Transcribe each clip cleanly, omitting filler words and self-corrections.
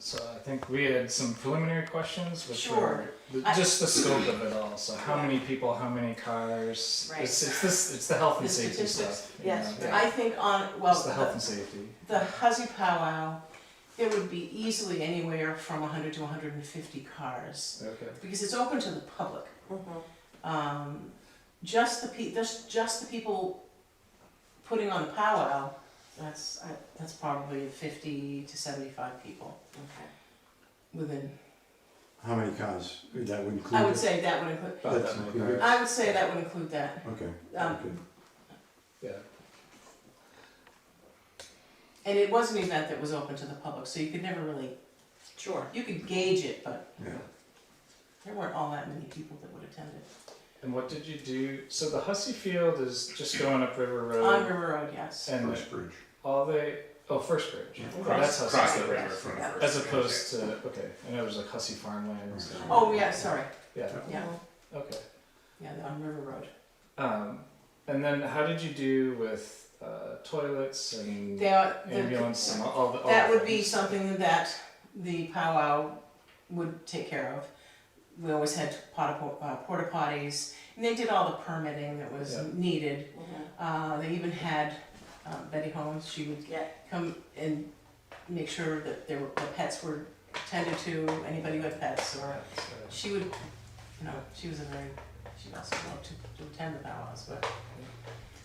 So I think we had some preliminary questions, which Sure. were just the scope of it all. So how many people, how many cars? Right. It's the health and The safety statistics, stuff. yes. Yeah. I think well, It's the health and safety. the Huzzy Powwow, there would be easily anywhere from 100 to 150 cars, Okay. because it's open to the public. Just the people putting on the powwow, that's probably 50 to 75 people. Okay. Within, How many cars? That would include? I would say that would include, About That's that many included. cars. I would say that would include that. Okay, Um, okay. Yeah. And it was an event that was open to the public, so you could never really, Sure. you could gauge it, but Yeah. there weren't all that many people that would attend it. And what did you do? So the Hussey Field is just going up River Road. On River Road, yes. And First bridge. First Bridge. Oh, Cross- that's Hussey Cross the Field. river from the Yeah. first. As opposed to, okay, I know there's like Hussey Farmland and stuff. Oh, yeah, sorry, Yeah, yeah, okay. yeah, on River Road. And then how did you do with toilets and The- ambulance and all the That would be things? something that the powwow would take care of. We always had porta potties, and they did all the permitting that was Yeah. needed. They even had Betty Holmes, she would Yeah. come and make sure that the pets were tended to, anybody with pets, or she would, she also loved to attend the powwows, but.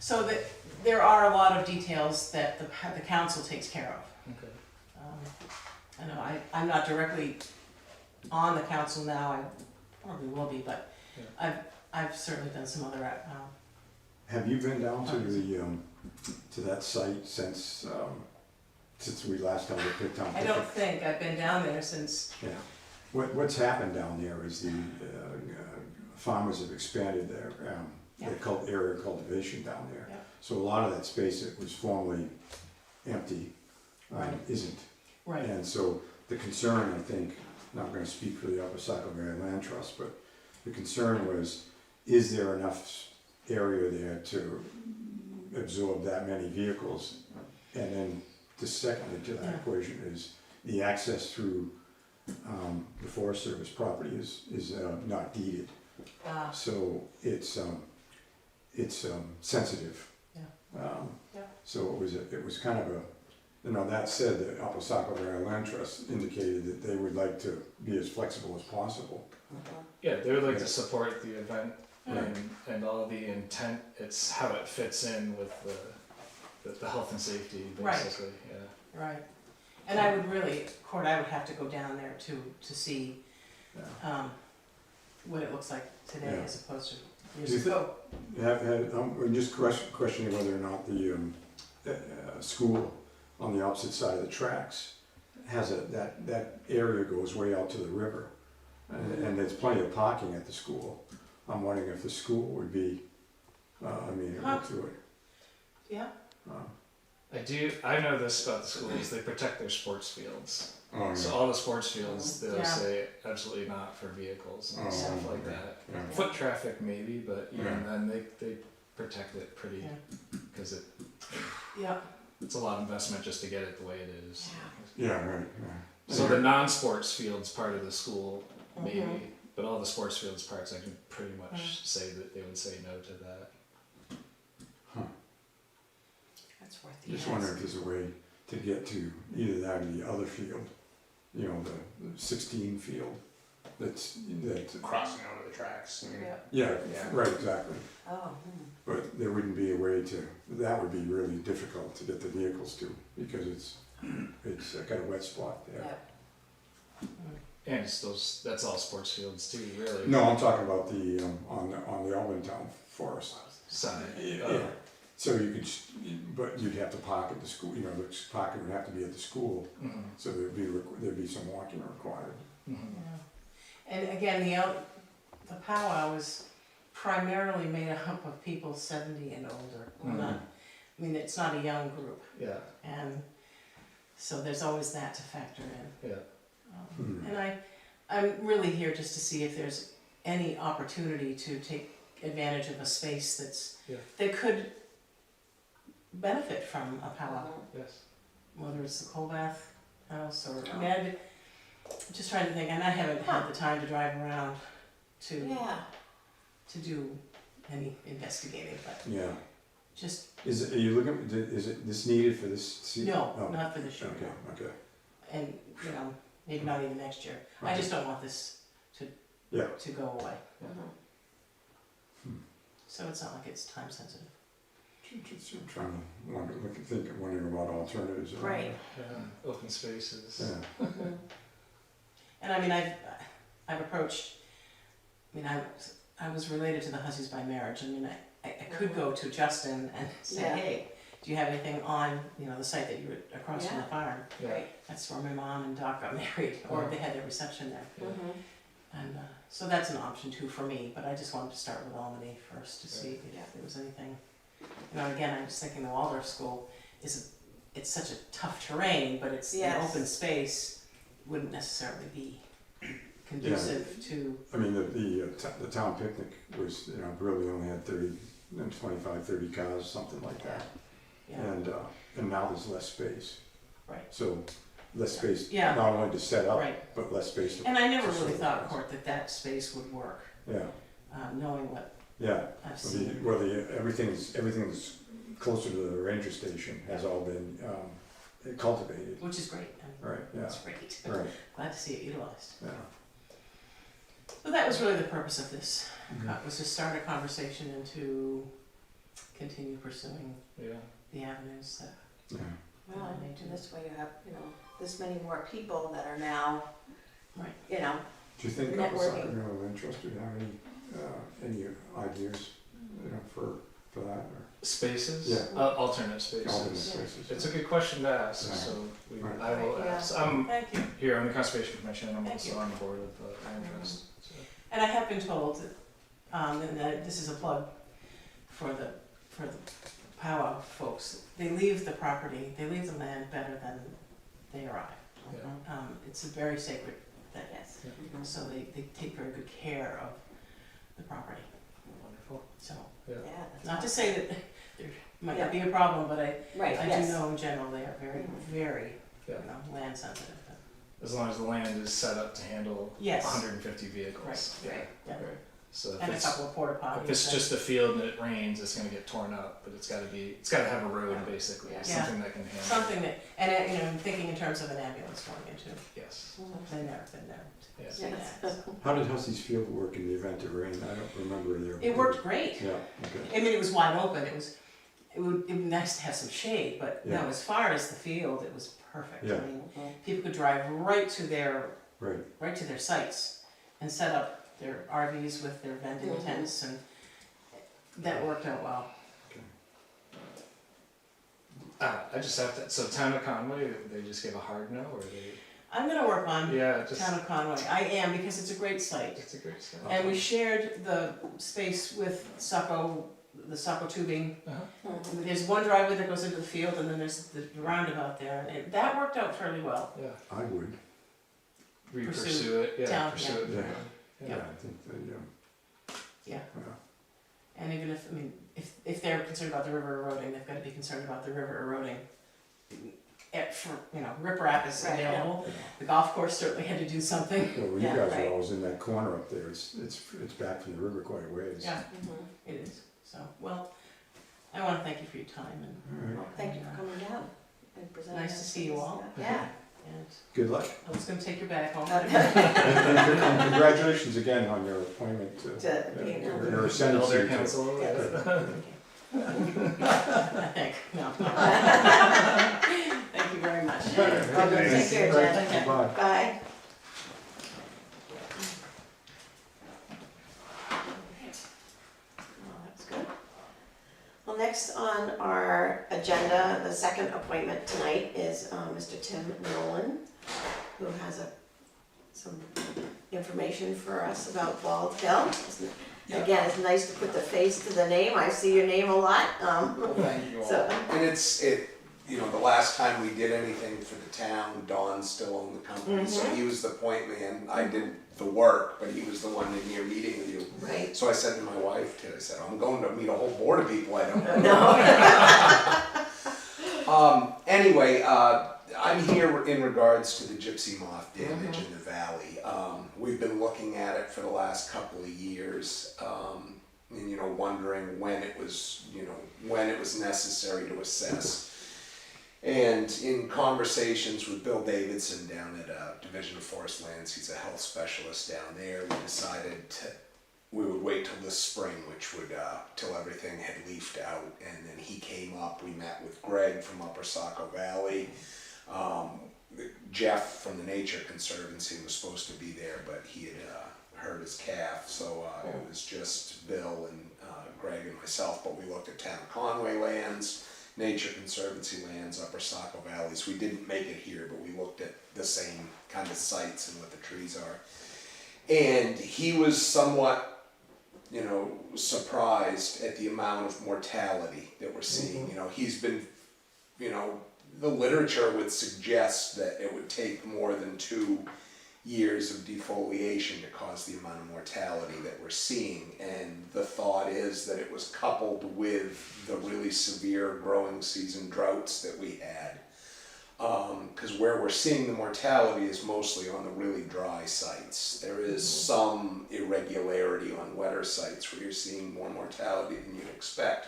So that, there are a lot of details that the council takes care of. Okay. I know I'm not directly on the council now, I probably will be, but I've certainly done some other, Have you been down to to that site since we last held a big town? I don't think I've been down there since, Yeah. What's happened down there is the farmers have expanded their area cultivation down there. Yeah. So a lot of that space that was formerly empty Right. isn't. right, And so the concern, I think, not gonna speak for the Upper Saco-Valley Land Trust, but the concern was, is there enough area there to absorb that many vehicles? And then the secondly to that Yeah. equation is the access through the Forest Service property is not deeded. So it's sensitive. Yeah. Yeah. So it was kind of that said, the Upper Saco-Valley Land Trust indicated that they would like to be as flexible as possible. Yeah, they would like to Yeah. support the event and all the intent, it's how it fits in with the health and safety, Right. basically, yeah. right. And I would really, Court, I would have to go down there to see Yeah. what it looks like today Yeah. as opposed to Do years you ago. I'm just questioning whether or not the school on the opposite side of the tracks has that area goes way out to the river. And there's plenty of parking at the school. I'm wondering if the school would be, able to it. Yeah, I know this about the schools, they protect their sports fields. Oh, So all the sports fields, they'll Yeah. say absolutely not for vehicles and Oh, stuff like okay. that. Yeah. Foot traffic maybe, but even Yeah. then they protect it pretty, Yeah. because yeah, it's a lot of investment just to get it the way it is. Yeah, right, So the non-sports fields part of the school, maybe, Mhm. but all the sports fields parts, I can pretty much say that they would say no to that. that's worth the Just ask. wondering if there's a way to get to either that or the other field, the 16 field, that's, Crossing over the tracks. I mean, Yeah. yeah, right, exactly. Oh. But there wouldn't be a way that would be really difficult to get the vehicles to, because it's got a wet spot there. Yeah. And it's that's all sports fields too, really. No, I'm talking about the, on the Albany Town Forest. Side. Yeah. So you could, but you'd have to park at the school, the parking would have to be at the school, Mhm. so there'd be some walking required. Mhm. Yeah. And again, the powwow is primarily made up of people 70 and older. Mhm. It's not a young group, Yeah, and so there's always that to factor in. yeah. Mhm. And I'm really here just to see if there's any opportunity to take advantage of a space that could benefit from a powwow, Yes. whether it's the coal bath house or, just trying to think, and I haven't had the time to drive around to Yeah. do any investigating, but Yeah. just, Are you looking, is it this needed for this season? no, Oh, not for this year, okay, no. okay. And, maybe not even next year. I just don't want this Yeah. to go away. Mhm. So it's not like it's time sensitive. Just trying to wondering about alternatives. around Right. Yeah, open spaces. there. Yeah. Mhm. And I mean, I've approached, I was related to the Hussies by marriage. I mean, I could go to Justin and say, Yeah. hey, do you have anything on, the site that you were across from the farm? Yeah. Right. That's where my mom and Doc got married, or they had their reception there. Mhm. And so that's an option too for me, but I just wanted to start with Albany first to see Yeah. if there was anything. Again, I was thinking the Waldorf School it's such a tough terrain, but it's an Yes. open space, wouldn't necessarily be conducive to, I mean, the town picnic was, really only had 30 cars, something like that. And now there's less space. Right. So less space, Yeah. not only to set up, right. but less space to. And I never to really serve thought, things. Court, that space would work, Yeah, knowing what yeah. I've seen. Everything that's closer to the ranger station has all been cultivated. Which is great. Right, yeah, It's great. right, Glad to see it utilized. yeah. So that was really the purpose of this, Mhm. was to start a conversation and to continue pursuing Yeah. the avenues that, Yeah. Well, and this way you have, this many more people that are now, right. Do you think Networking. of interest, do you have any ideas, for that, or Spaces? Yeah. Alternate spaces. alternate spaces? It's a good question to ask, Yeah. so Right. I will Right, yeah. ask. I'm Thank you. here on the Conservation Commission, I'm Thank also you. on the board of land trust. So. And I have been told that, and that this is a plug for the powwow folks, they leave the property, they leave the land better than they arrived. Yeah. It's a very sacred thing, yes. Yeah. Mhm. so they take very good care of the property, Wonderful. so. Yeah, that's Not to awesome. say that there might not be a problem, but I Right, do yes. know in general they are very, Mhm. very, Yeah. land sensitive. As long as the land is set up to handle Yes. 150 vehicles. Right, right. Yeah. Right. So And a couple of porta potties. if it's just a field and it rains, it's gonna get torn up, but it's gotta have a road basically, Yeah. something that can handle. Something that, and I'm thinking in terms of an ambulance going into, Yes. they've never been there Yeah. to see Yes. that. How did Hussey's Field work in the event of rain? I don't remember there. It worked great. Yeah, okay. I mean, it was wide open, it would be nice to have some shade, but no, Yeah. as far as the field, it was perfect. Yeah. I mean, Mhm. people could drive right to their Right, sites and set up their RVs with their vending Mhm. tents, and that worked out well. I just have to, so Town of Conway, they just give a hard no, or they, I'm gonna work on yeah, just, Town of Conway, I am, because it's a great site. it's a great stuff. And we shared the space with the Saco tubing. Uh-huh. Mhm. There's one driveway that goes into the field, and then there's the roundabout there, and that worked out fairly well. Yeah, I would, we Pursue pursue it, yeah, town, pursue yeah. it. Yeah. Yeah. yeah, I think Yeah. yeah. And even if they're concerned about the river eroding, they've got to be concerned about the river eroding. Riprap is Right, yeah. available, Yeah. the golf course certainly had to do something. Well, when Yeah, you guys right. are always in that corner up there, it's back from the river quite a ways. Yeah, Mhm. it is, so, well, I wanna thank you for your time, and, All right, Well, thank you for coming down and presenting. Nice to us see you this. all. Yeah. and good luck. I was gonna take you back home. And congratulations again on your appointment to, To be an elder. your Elder ascendancy to. council, Yeah. I think, no. Thank you very much. Okay, take care, Jen. Okay. Bye. Bye. Well, that's good. Well, next on our agenda, the second appointment tonight is Mr. Tim Nolan, who has some information for us about Bald Hill. Again, it's nice to put the face to the name. I see your name a lot. Well, thank you all. So- And the last time we did anything for the town, Don still owned the company, so he was the point man. I did the work, but he was the one in here meeting with you. Right. So I said to my wife, I said, I'm going to meet a whole board of people I don't know. No. Anyway, I'm here in regards to the gypsy moth damage in the valley. We've been looking at it for the last couple of years, and wondering when it was necessary to assess. And in conversations with Bill Davidson down at Division of Forest Lands, he's a health specialist down there, we decided we would wait till this spring, which would, till everything had leafed out. And then he came up, we met with Greg from Upper Saco Valley. Jeff from the Nature Conservancy was supposed to be there, but he had hurt his calf, so it was just Bill and Greg and myself, but we looked at Town of Conway lands, Nature Conservancy lands, Upper Saco Valleys. We didn't make it here, but we looked at the same kind of sites and what the trees are. And he was somewhat, surprised at the amount of mortality that we're seeing. He's been, the literature would suggest that it would take more than 2 years of defoliation to cause the amount of mortality that we're seeing. And the thought is that it was coupled with the really severe growing season droughts that we had. Because where we're seeing the mortality is mostly on the really dry sites. There is some irregularity on wetter sites where you're seeing more mortality than you'd expect.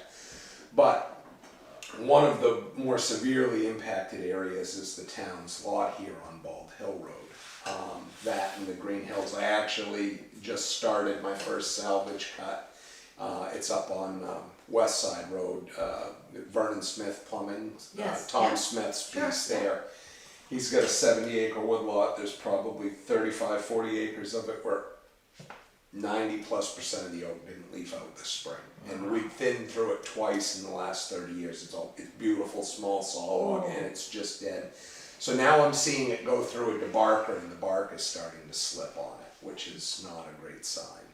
But one of the more severely impacted areas is the town's lot here on Bald Hill Road. That and the Green Hills. I actually just started my first salvage cut. It's up on West Side Road, Vernon Smith Plumbing, Yes, Tom yeah. Smith's Sure, piece there. He's got a 70-acre woodlot. There's probably 35, 40 acres of it where 90+% of the oak didn't leaf out this spring. And we thinned through it twice in the last 30 years. It's beautiful, small saw log, and it's just dead. So now I'm seeing it go through a debarker, and the bark is starting to slip on it, which is not a great sign.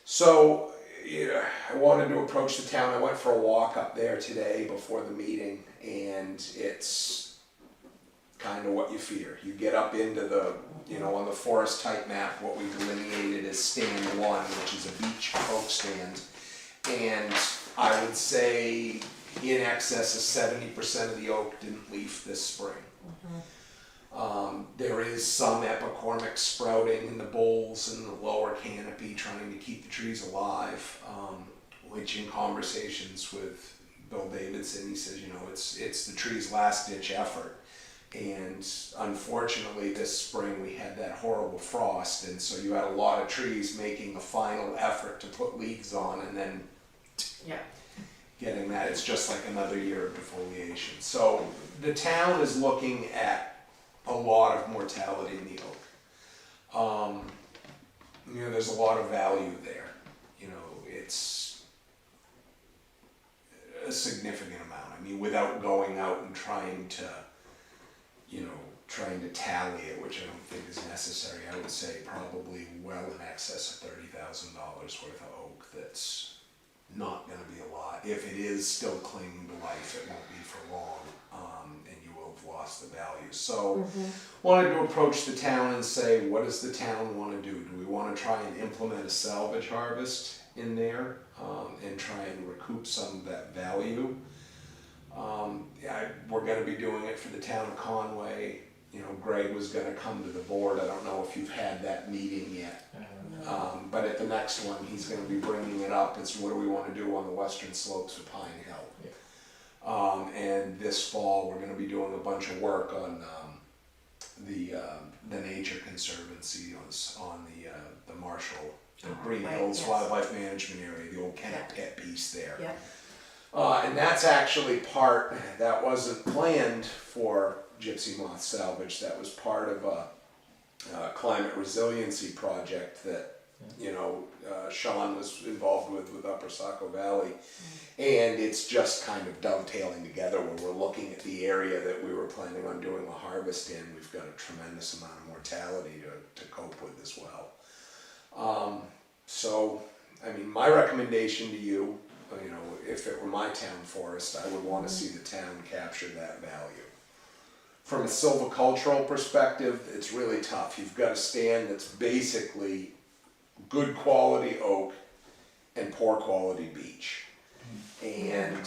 So I wanted to approach the town. I went for a walk up there today before the meeting, and it's kind of what you fear. You get up into the, on the forest type map, what we delineated as stand 1, which is a beech oak stand, and I would say in excess of 70% of the oak didn't leaf this spring. There is some epicormic sprouting in the boles and the lower canopy trying to keep the trees alive, which in conversations with Bill Davidson, he says, it's the tree's last ditch effort. And unfortunately this spring we had that horrible frost, and so you had a lot of trees making a final effort to put leaves on, and then getting that, it's just like another year of defoliation. So the town is looking at a lot of mortality in the oak. There's a lot of value there. It's a significant amount. I mean, without going out and trying to tally it, which I don't think is necessary, I would say probably well in excess of $30,000 worth of oak that's not going to be a lot. If it is still clinging to life, it won't be for long, and you will have lost the value. So wanted to approach the town and say, what does the town want to do? Do we want to try and implement a salvage harvest in there and try and recoup some of that value? We're going to be doing it for the town of Conway. Greg was going to come to the board. I don't know if you've had that meeting yet. But at the next one, he's going to be bringing it up. It's what do we want to do on the western slopes of Pine Hill. And this fall, we're going to be doing a bunch of work on the Nature Conservancy on the Marshall, the Green Hills Wildlife Management Area, the old Kennett Pit piece there. And that's actually part that wasn't planned for gypsy moth salvage. That was part of a climate resiliency project that Sean was involved with Upper Saco Valley, and it's just kind of dovetailing together where we're looking at the area that we were planning on doing a harvest in. We've got a tremendous amount of mortality to cope with as well. So, I mean, my recommendation to you, if it were my town forest, I would want to see the town capture that value. From a silvicultural perspective, it's really tough. You've got a stand that's basically good quality oak and poor quality beech. And,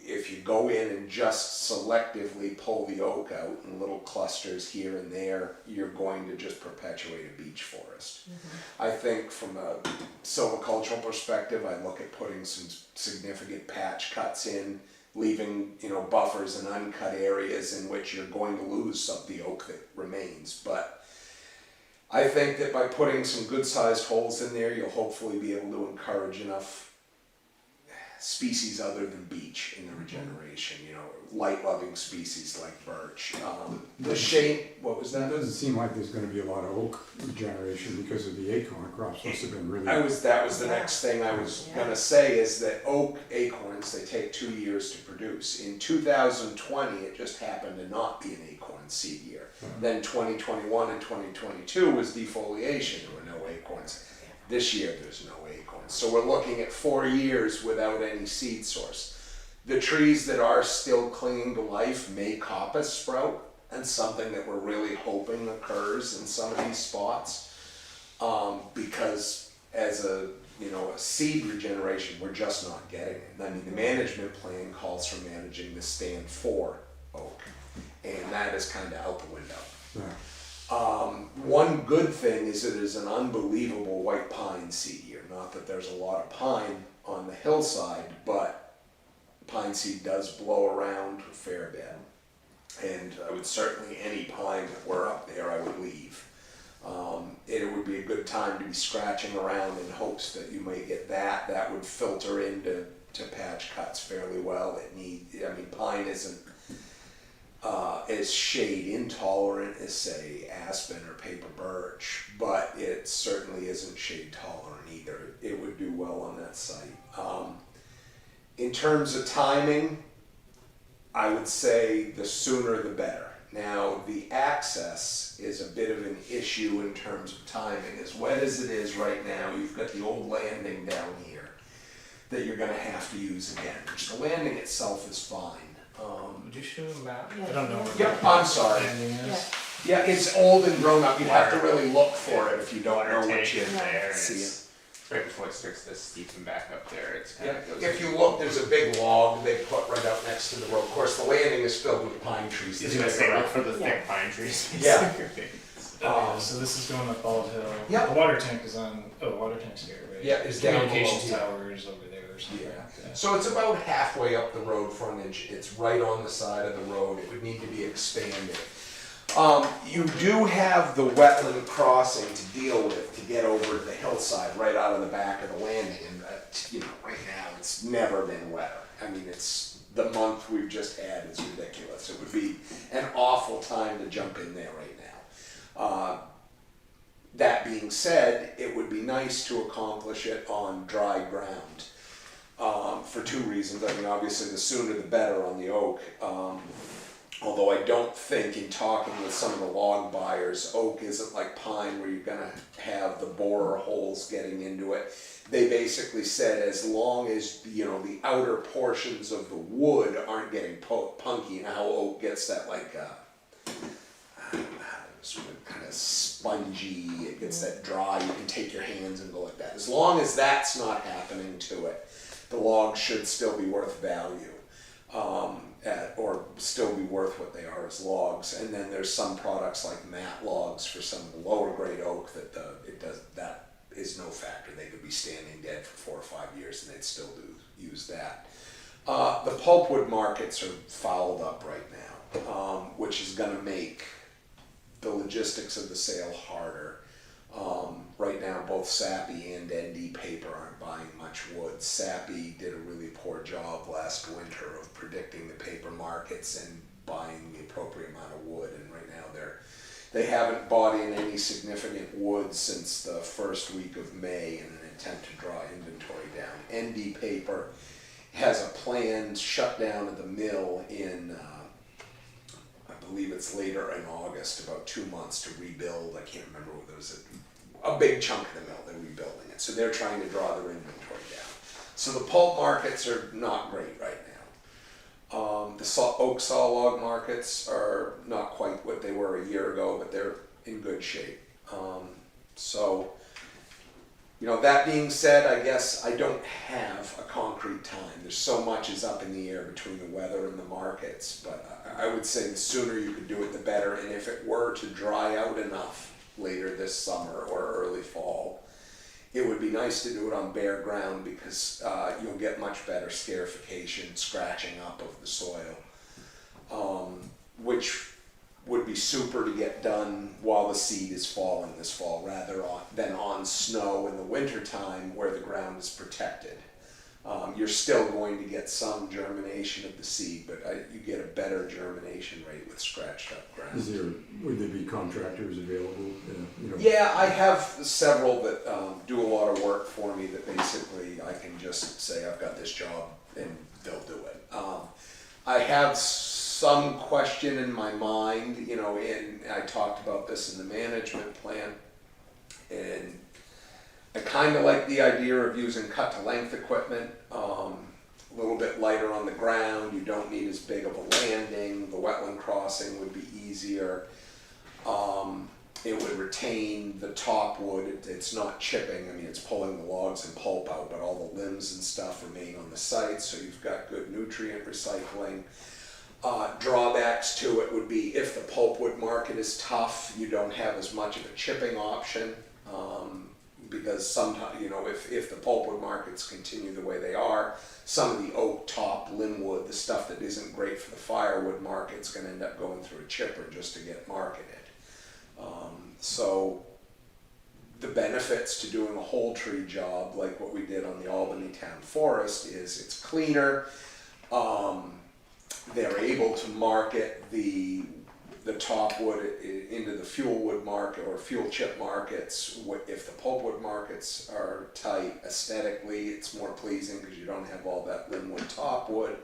if you go in and just selectively pull the oak out in little clusters here and there, you're going to just perpetuate a beech forest. I think from a silvicultural perspective, I look at putting some significant patch cuts in, leaving, you know, buffers and uncut areas in which you're going to lose some of the oak that remains. But I think that by putting some good sized holes in there, you'll hopefully be able to encourage enough species other than beech in the regeneration, you know, light loving species like birch. The shade, what was It that? doesn't seem like there's gonna be a lot of oak regeneration because of the acorn crops must have been really. That was the next thing I was gonna say, is that oak acorns, they take 2 years to produce. In 2020, it just happened to not be an acorn seed year. Then 2021 and 2022 was defoliation, there were no acorns. This year, there's no acorns. So we're looking at 4 years without any seed source. The trees that are still clinging to life may coppice sprout, and something that we're really hoping occurs in some of these spots. Because as a seed regeneration, we're just not getting it. I mean, the management plan calls for managing the stand 4 oak, and that is kind of out the window. Yeah. One good thing is it is an unbelievable white pine seed year. Not that there's a lot of pine on the hillside, but pine seed does blow around a fair bit. And I would certainly, any pine that were up there, I would leave. It would be a good time to be scratching around in hopes that you may get that. That would filter into patch cuts fairly well. Pine isn't as shade intolerant as, say, aspen or paper birch, but it certainly isn't shade tolerant either. It would do well on that site. In terms of timing, I would say the sooner the better. Now, the access is a bit of an issue in terms of timing. As wet as it is right now, you've got the old landing down here that you're going to have to use again, which the landing itself is fine. Would you show a map? Yeah. I don't know where Yep, the I'm sorry. landing is. Yeah, it's old and grown up. You'd have to really look for it if you don't know Water what tank you is there, and see it's right before it starts to steepen back up there. It's kind Yeah, of goes. if you look, there's a big log they put right out next to the road. Of course, the landing is filled with pine trees. He's gonna say look for the Yeah. thick pine trees. Yeah. So this is going up Bald Hill. Yep. The water tank is on. Oh, the water tank's here, right? Yeah, it's down Communications below. towers over there or something. Yeah. So it's about halfway up the road frontage. It's right on the side of the road. It would need to be expanded. You do have the wetland crossing to deal with to get over to the hillside right out of the back of the landing. And right now it's never been wetter. I mean, it's the month we've just had is ridiculous. It would be an awful time to jump in there right now. That being said, it would be nice to accomplish it on dry ground. For 2 reasons. I mean, obviously the sooner the better on the oak. Although I don't think, in talking with some of the log buyers, oak isn't like pine where you're gonna have the borer holes getting into it. They basically said as long as the outer portions of the wood aren't getting punky, and how oak gets that kind of spongy, it gets that dry, you can take your hands and go like that. As long as that's not happening to it, the logs should still be worth value. Or still be worth what they are as logs. And then there's some products like mat logs for some of the lower grade oak that is no factor. They could be standing dead for 4 or 5 years and they'd still use that. The pulpwood markets are fouled up right now, which is going to make the logistics of the sale harder. Right now, both Sappy and ND Paper aren't buying much wood. Sappy did a really poor job last winter of predicting the paper markets and buying the appropriate amount of wood. And right now, they haven't bought in any significant wood since the first week of May in an attempt to draw inventory down. ND Paper has a planned shutdown of the mill in, I believe it's later in August, about 2 months to rebuild. I can't remember whether it was a big chunk of the mill, they're rebuilding it. So they're trying to draw their inventory down. So the pulp markets are not great right now. The oak saw log markets are not quite what they were a year ago, but they're in good shape. So You know, that being said, I guess I don't have a concrete time. There's so much is up in the air between the weather and the markets, but I would say the sooner you could do it, the better. And if it were to dry out enough later this summer or early fall, it would be nice to do it on bare ground because you'll get much better scarification, scratching up of the soil, which would be super to get done while the seed is falling this fall rather than on snow in the wintertime where the ground is protected. You're still going to get some germination of the seed, but you get a better germination rate with scratched up ground. Would there be contractors available? Yeah, I have several that do a lot of work for me that basically I can just say I've got this job and they'll do it. I have some question in my mind, and I talked about this in the management plan, and I kind of like the idea of using cut-to-length equipment, a little bit lighter on the ground. You don't need as big of a landing. The wetland crossing would be easier. It would retain the top wood. It's not chipping. I mean, it's pulling the logs and pulp out, but all the limbs and stuff remain on the site, so you've got good nutrient recycling. Drawbacks to it would be if the pulpwood market is tough, you don't have as much of a chipping option. Because sometimes, if the pulpwood markets continue the way they are, some of the oak top limb wood, the stuff that isn't great for the firewood market, is going to end up going through a chipper just to get marketed. So the benefits to doing a whole tree job like what we did on the Albany Town Forest is it's cleaner. They're able to market the top wood into the fuel wood market or fuel chip markets. If the pulpwood markets are tight, aesthetically it's more pleasing because you don't have all that limbwood top wood.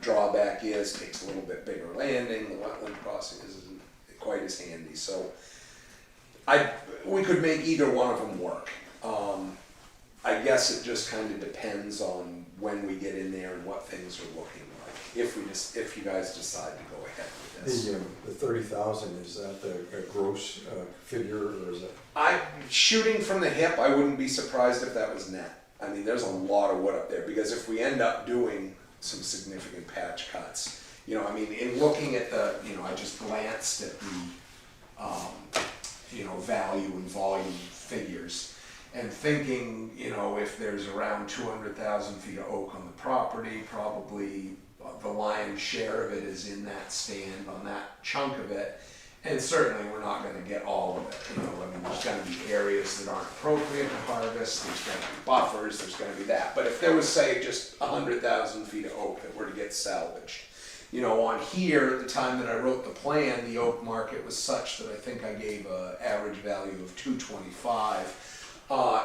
Drawback is it takes a little bit bigger landing. The wetland crossing isn't quite as handy. So we could make either one of them work. I guess it just kind of depends on when we get in there and what things are looking like. If you guys decide to go ahead with this. The 30,000, is that a gross figure, or is it? Shooting from the hip, I wouldn't be surprised if that was net. I mean, there's a lot of wood up there because if we end up doing some significant patch cuts, in looking at I just glanced at the, value and volume figures and thinking, if there's around 200,000 feet of oak on the property, probably the lion's share of it is in that stand on that chunk of it, and certainly we're not going to get all of it. There's going to be areas that aren't appropriate to harvest. There's going to be buffers. There's going to be that. But if there was, say, just 100,000 feet of oak that were to get salvaged, on here at the time that I wrote the plan, the oak market was such that I think I gave an average value of $225.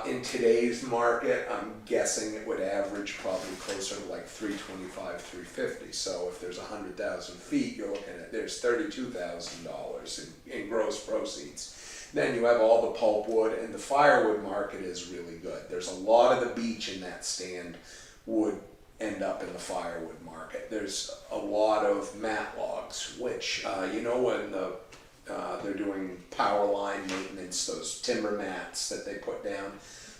In today's market, I'm guessing it would average probably closer to like $325, $350. So if there's 100,000 feet, you're looking at there's $32,000 in gross proceeds. Then you have all the pulpwood, and the firewood market is really good. There's a lot of the beech in that stand would end up in the firewood market. There's a lot of mat logs, which when they're doing power line maintenance, those timber mats that they put down,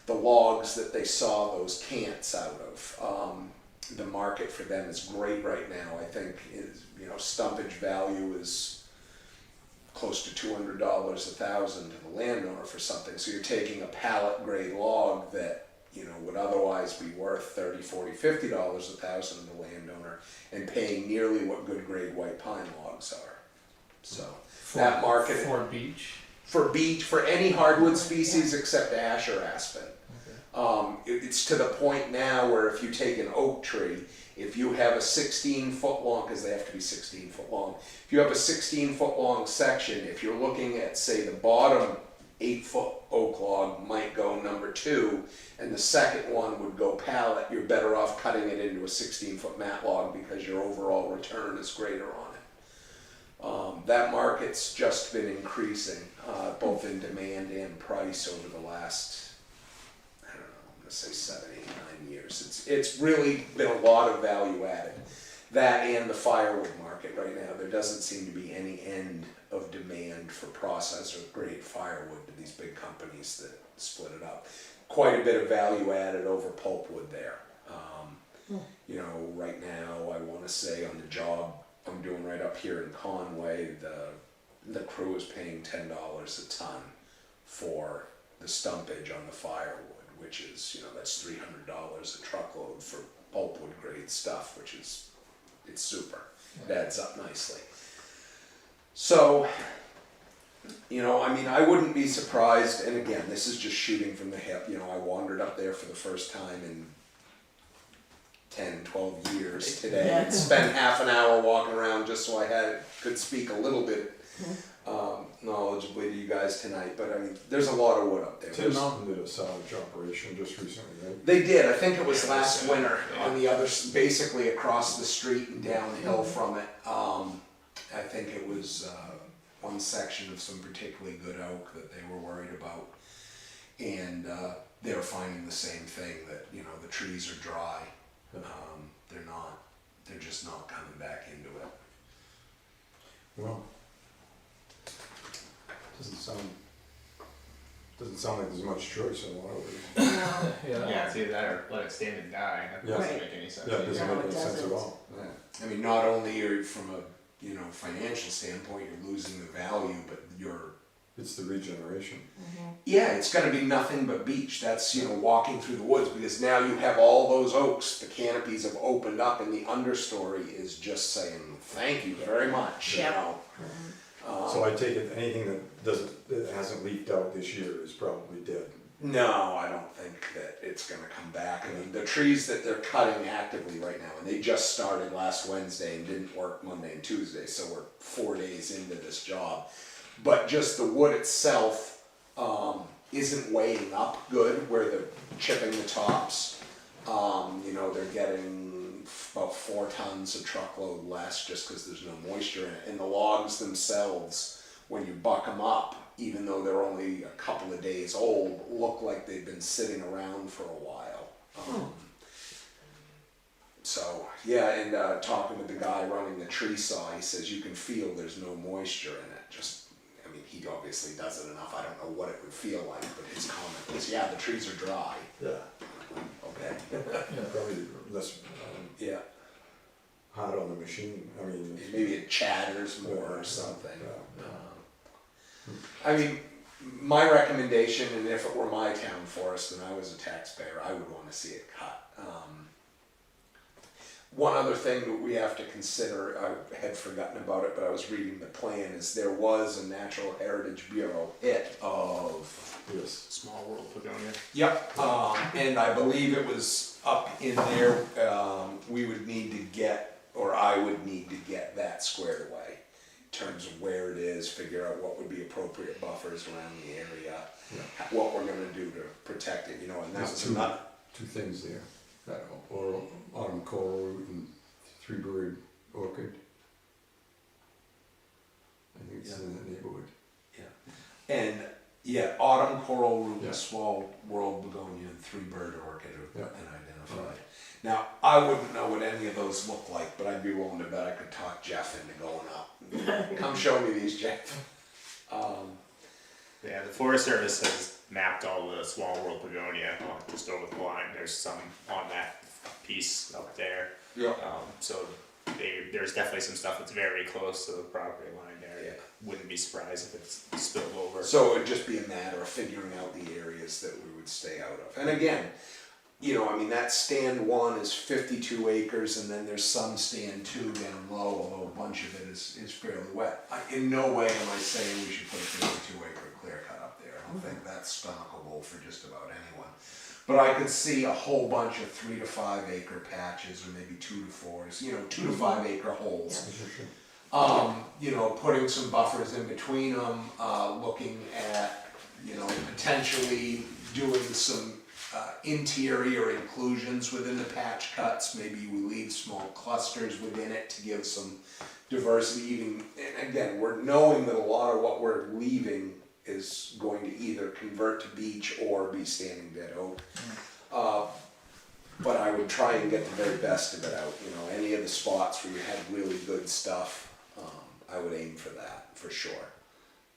the logs that they saw those cants out of, the market for them is great right now. I think stumpage value is close to $200 a thousand to the landowner for something. So you're taking a pallet grade log that would otherwise be worth $30, $40, $50 a thousand to the landowner and paying nearly what good grade white pine logs are. So that market for beech, for any hardwood species except ash or aspen. okay. It's to the point now where if you take an oak tree, if you have a 16-foot long, because they have to be 16 foot long, if you have a 16-foot long section, if you're looking at, say, the bottom 8-foot oak log might go number 2, and the second one would go pallet, you're better off cutting it into a 16-foot mat log because your overall return is greater on it. That market's just been increasing, both in demand and price over the last, I don't know, I'm gonna say 7, 8, 9 years. It's really been a lot of value added. that and the firewood market right now. There doesn't seem to be any end of demand for processor grade firewood to these big companies that split it up. Quite a bit of value added over pulpwood there. You know, right now I want to say on the job I'm doing right up here in Conway, the crew is paying $10 a ton for the stumpage on the firewood, which is, you know, that's $300 a truckload for pulpwood grade stuff, which is, it's super. It adds up nicely. So, you know, I mean, I wouldn't be surprised, and again, this is just shooting from the hip, you know, I wandered up there for the first time in 10, 12 years today, Yeah. and spent half an hour walking around just so could speak a little bit knowledgeably to you guys tonight, but I mean, there's a lot of wood up there. Tin Mountain did a salvage operation just recently, right? They did, I think it was last Yeah. winter, on the other, basically across the street and downhill from it. I think it was one section of some particularly good oak that they were worried about. And they were finding the same thing, that, you know, the trees are dry. They're just not coming back into it. Well, doesn't sound like there's much choice in a lot of ways. No. Yeah, it's either that or let it stand and die. That Yeah. doesn't make any sense. Yeah, it doesn't No, make it any sense at doesn't. all. No. I mean, not only are you from a, you know, financial standpoint, you're losing the value, but you're, It's the regeneration. yeah, it's gonna be nothing but beach. That's, you know, walking through the woods, because now you have all those oaks, the canopies have opened up, and the understory is just saying, thank you very much, you Yep. know. So I take it anything that hasn't leaked out this year is probably dead. No, I don't think that it's gonna come back. I mean, the trees that they're cutting actively right now, and they just started last Wednesday and didn't work Monday and Tuesday, so we're 4 days into this job. But just the wood itself isn't weighing up good where they're chipping the tops. You know, they're getting about 4 tons a truckload less just because there's no moisture in it. And the logs themselves, when you buck them up, even though they're only a couple of days old, look like they've been sitting around for a while. So, yeah, and talking with the guy running the tree saw, he says you can feel there's no moisture in it. Just, I mean, he obviously does it enough, I don't know what it would feel like, but his comment was, yeah, the trees are dry. Yeah. Okay. Probably less Yeah, hot on the machine, I mean. maybe it chatters more or something. Yeah. I mean, my recommendation, and if it were my town forest and I was a taxpayer, I would want to see it cut. One other thing that we have to consider, I had forgotten about it, but I was reading the plan, is there was a Natural Heritage Bureau hit of... Yes. Small World Begonia. Yep, and I believe it was up in there, we would need to get, or I would need to get that squared away in terms of where it is, figure out what would be appropriate buffers around the area, what we're gonna do to protect it, you know, and that There's was two- another. Two things there, that autumn coral root and three-bird orchid. I think it's in that neighborhood. And yeah, autumn coral root, Yeah. small world begonia, and three-bird orchid have Yeah. been identified. Now, I wouldn't know what any of those look like, but I'd be willing to bet I could talk Jeff into going up. Come show me these, Jeff. Yeah, the Forest Service has mapped all the Small World Begonia just over the line. There's some on that piece up there. Yeah. So there's definitely some stuff that's very close to the property line there. Yeah. Wouldn't be surprised if it's spilled over. So it would just be a matter of figuring out the areas that we would stay out of. And again, you know, I mean, that stand 1 is 52 acres, and then there's some stand 2 down low, although a bunch of it is fairly wet. In no way am I saying we should put a 52 acre clear cut up there. I don't think that's stomachable for just about anyone. But I could see a whole bunch of 3 to 5 acre patches, or maybe 2 to 4s, you know, 2 to 5 acre holes. You know, putting some buffers in between them, looking at, you know, potentially doing some interior inclusions within the patch cuts. Maybe we leave small clusters within it to give some diversity. Even, and again, we're knowing that a lot of what we're leaving is going to either convert to beech or be standing dead oak. but I would try and get the very best of it out, you know, any of the spots where you had really good stuff, I would aim for that, for sure.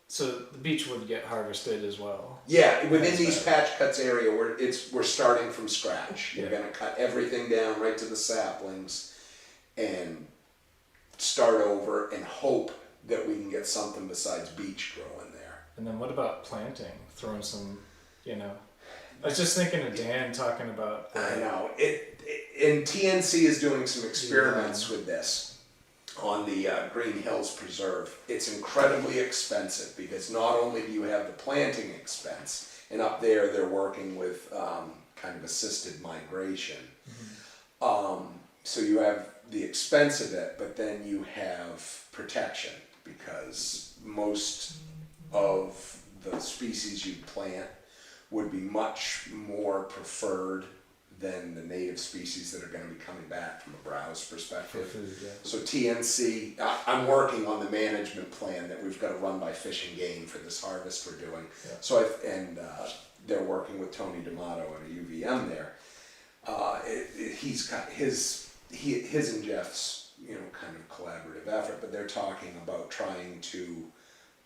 So the beech would get harvested as well. Yeah, within That's these better. patch cuts area, we're starting from scratch. You're Yeah. gonna cut everything down right to the saplings and start over and hope that we can get something besides beech growing there. And then what about planting? Throwing some, you know. I was just thinking of Dan talking about I know, and TNC is doing some experiments with this on the Green Hills Preserve. It's incredibly expensive because not only do you have the planting expense, and up there they're working with kind of assisted migration. So you have the expense of it, but then you have protection because most of the species you plant would be much more preferred than the native species that are going to be coming back from a browse for perspective. food. Yeah. So TNC, I'm working on the management plan that we've got to run by Fish and Game for this harvest we're doing. Yeah. So they're working with Tony D'Amato at a UVM there. He's got his and Jeff's, you know, kind of collaborative effort, but they're talking about trying to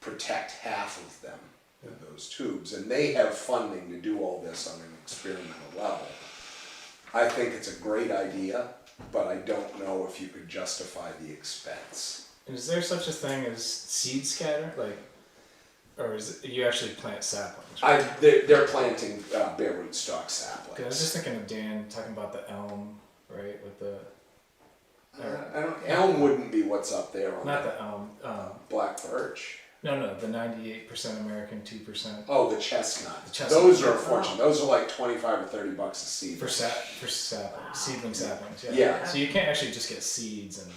protect half of them with those tubes, and they have funding to do all this on an experimental level. I think it's a great idea, but I don't know if you could justify the expense. And is there such a thing as seed scatter? Like, or is it, you actually plant saplings? Right? They're planting bare rootstock 'Cause saplings. I was just thinking of Dan talking about the elm, right? With the Elm wouldn't be what's up there on not the the elm. black birch. No, the 98% American, 2% Oh, the chestnut. The chestnut. Those are a fortune. Those are like $25 or $30 a seed. for saplings, seedling saplings. Yeah. Yeah. So you can't actually just get seeds and.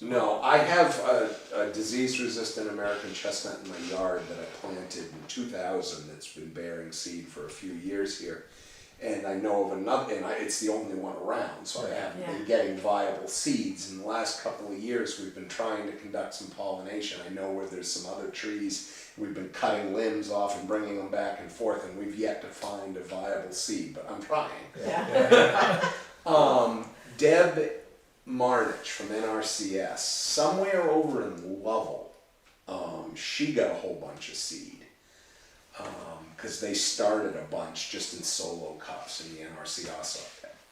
No, I have a disease-resistant American chestnut in my yard that I planted in 2000 that's been bearing seed for a few years here. And I know of another, and it's the only one around, so I haven't been getting viable seeds. In the last couple of years, we've been trying to conduct some pollination. I know where there's some other trees. We've been cutting limbs off and bringing them back and forth, and we've yet to find a viable seed, but I'm trying. Deb Marnich from NRCS, somewhere over in Lovell, she got a whole bunch of seed. Because they started a bunch just in solo cups in the NRC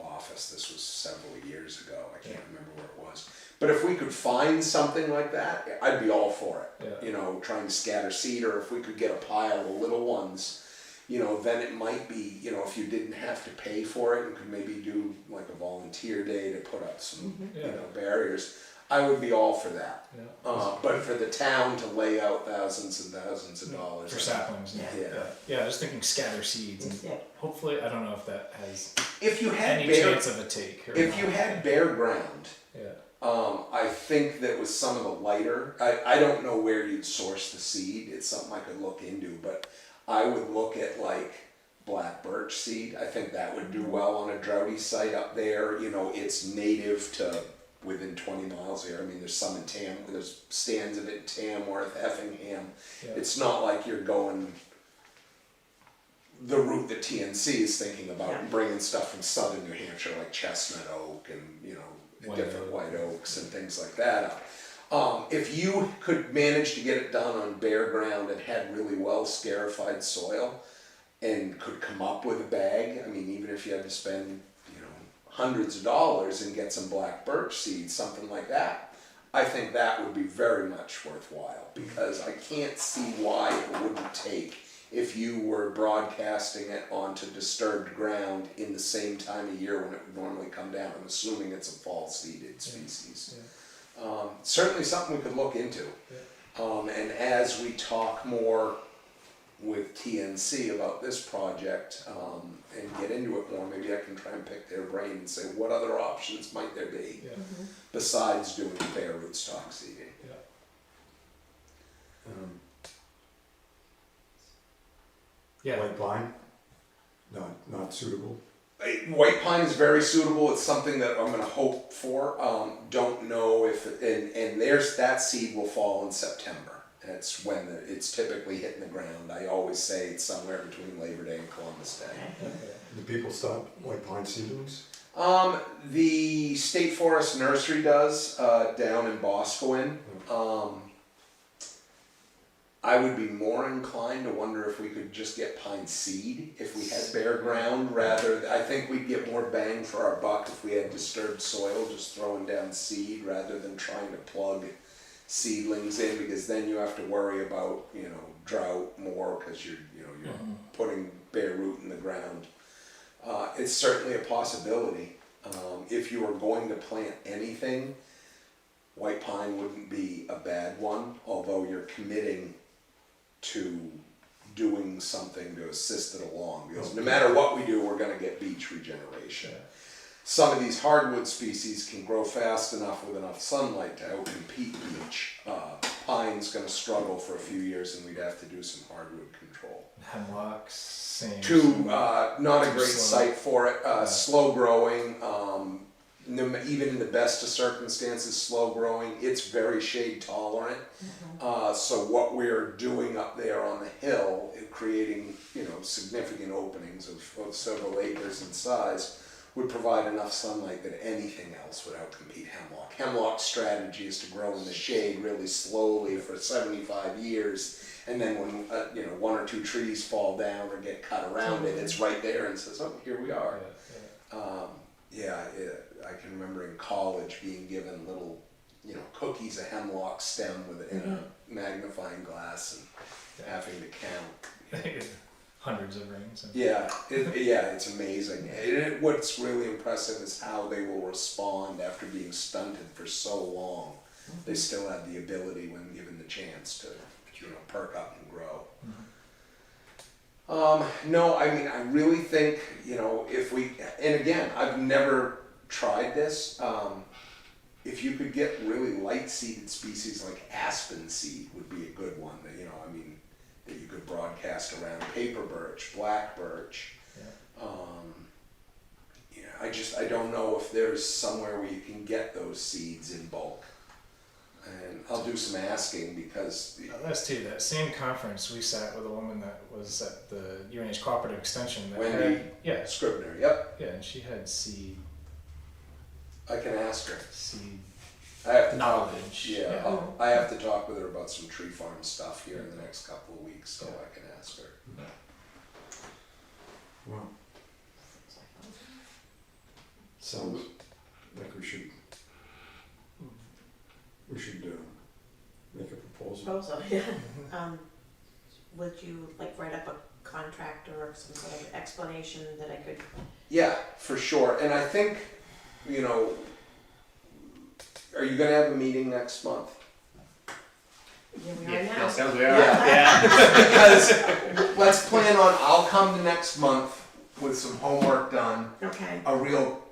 office. This was several years ago. I can't remember where it was. But if we could find something like that, I'd be all for it. Yeah. You know, trying to scatter seed, or if we could get a pile of little ones, you know, then it might be, you know, if you didn't have to pay for it and could maybe do like a volunteer day to put up some, you know, barriers, I would be all for that. Yeah. But for the town to lay out thousands and thousands of dollars For saplings. Yeah. I was thinking scatter seeds, and hopefully, I don't know if that has if you had any chance of a take. Or if not. you had bare ground, I think that with some of the lighter, I don't know where you'd source the seed. It's something I could look into, but I would look at like black birch seed. I think that would do well on a droughty site up there. You know, it's native to within 20 miles here. I mean, there's some in there's stands of it in Tamworth, Effingham. Yeah. It's not like you're going the route that TNC is thinking about, and bringing stuff from southern New Hampshire like chestnut oak and, you know, different white oaks and things like that up. If you could manage to get it done on bare ground and had really well scarified soil and could come up with a bag, I mean, even if you had to spend, you know, hundreds of dollars and get some black birch seeds, something like that, I think that would be very much worthwhile, because I can't see why it wouldn't take if you were broadcasting it onto disturbed ground in the same time of year when it would normally come down. I'm assuming it's a fall seeded species. Certainly something we could look into. And as we talk more with TNC about this project and get into it more, maybe I can try and pick their brain and say, what other options might there be besides doing bare rootstock seeding? White pine, not suitable. White pine is very suitable. It's something that I'm going to hope for. Don't know if and there's that seed will fall in September. That's when it's typically hitting the ground. I always say it's somewhere between Labor Day and Columbus Day. Do people stop white pine seedlings? The State Forest Nursery does, down in Boscawen. I would be more inclined to wonder if we could just get pine seed if we had bare ground I think we'd get more bang for our buck if we had disturbed soil, just throwing down seed rather than trying to plug seedlings in, because then you have to worry about, drought more because you're putting bare root in the ground. It's certainly a possibility. If you were going to plant anything, white pine wouldn't be a bad one, although you're committing to doing something to assist it along, because no matter what we do, we're going to get beech regeneration. Some of these hardwood species can grow fast enough with enough sunlight to outcompete beech. Pine's going to struggle for a few years, and we'd have to do some hardwood control. Hemlocks, same. Not a Too great slow. site for it. Slow growing. Even in the best of circumstances, slow growing. It's very shade tolerant. So what we're doing up there on the hill, creating significant openings of several acres in size, would provide enough sunlight that anything else would outcompete hemlock. Hemlock's strategy is to grow in the shade really slowly for 75 years, and then when one or two trees fall down or get cut around it, it's right there and says, "Oh, here we are." I can remember in college being given little, cookies of hemlock stem in a magnifying glass and having to count. Hundreds of rings. It's amazing. What's really impressive is how they will respond after being stunted for so long. They still have the ability, when given the chance, to perk up and grow. No, I really think, if we, and again, I've never tried this. If you could get really light seeded species like aspen seed would be a good one that, that you could broadcast around. Paper birch, black birch. I don't know if there's somewhere where you can get those seeds in bulk. And I'll do some asking because... That's too, that same conference we sat with a woman that was at the UNH Cooperative Extension. That Wendy had, Scribner, yep. Yeah, and she had seed. I can ask her. Seed I have to knowledge. I have to talk with her about some tree farm stuff here in the next couple of weeks, so I can ask her. Well, sounds like we should make a proposal. Would you write up a contract or some sort of explanation that I could? Yeah, for sure. And I think, are you going to have a meeting next month? Here we are now. Sounds we are. Yeah. Because let's plan on, I'll come to next month with some homework done, Okay. a real